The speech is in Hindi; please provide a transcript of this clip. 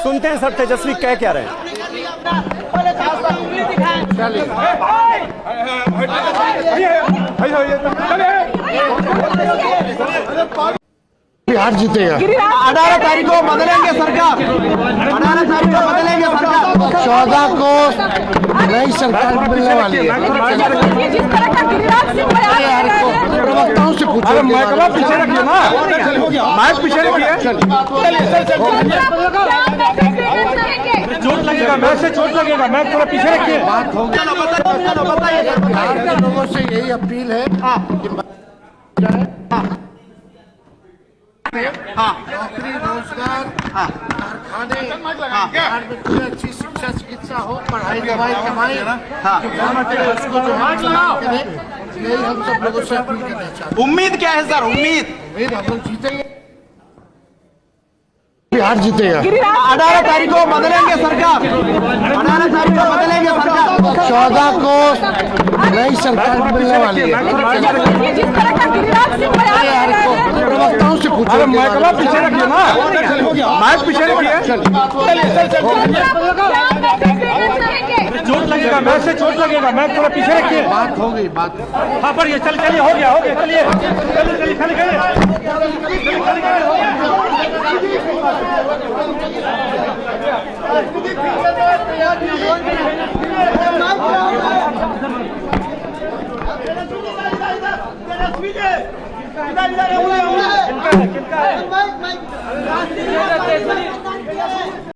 सुनते हैं सर तेजस्वी कह क्या रहे हैं। बिहार जीतेगा। 18 तारीख को बदलेंगे सरकार, 18 तारीख को बदलेंगे सरकार। 14 को नई सरकार मिलने वाली है। प्रवक्ताओं से पूछो। पीछे रखिए ना, माइक पीछे रखिए। चोट लगेगा, मैच से चोट लगेगा, मैच थोड़ा पीछे रखिए। बात होगी। बिहार के लोगों से यही अपील है कि नौकरी, रोजगार, कारखाने, बिहार में कोई अच्छी शिक्षा चिकित्सा हो, पढ़ाई दवाई कमाई, उसको जो यही हम सब लोगों से अपील करना चाहते हैं। उम्मीद क्या है सर? उम्मीद हम लोग जीतेंगे, बिहार जीतेगा। 18 तारीख को बदलेंगे सरकार, 18 तारीख को बदलेंगे सरकार। 14 को नई सरकार मिलने वाली है। प्रवक्ताओं से पूछो। माइक पीछे रखिए ना, माइक पीछे रखिए। चोट लगेगा, मैच से चोट लगेगा, मैच थोड़ा पीछे रखिए। बात हो गई, बात। हाँ बढ़िए, चलिए हो गया, चलिए चलिए।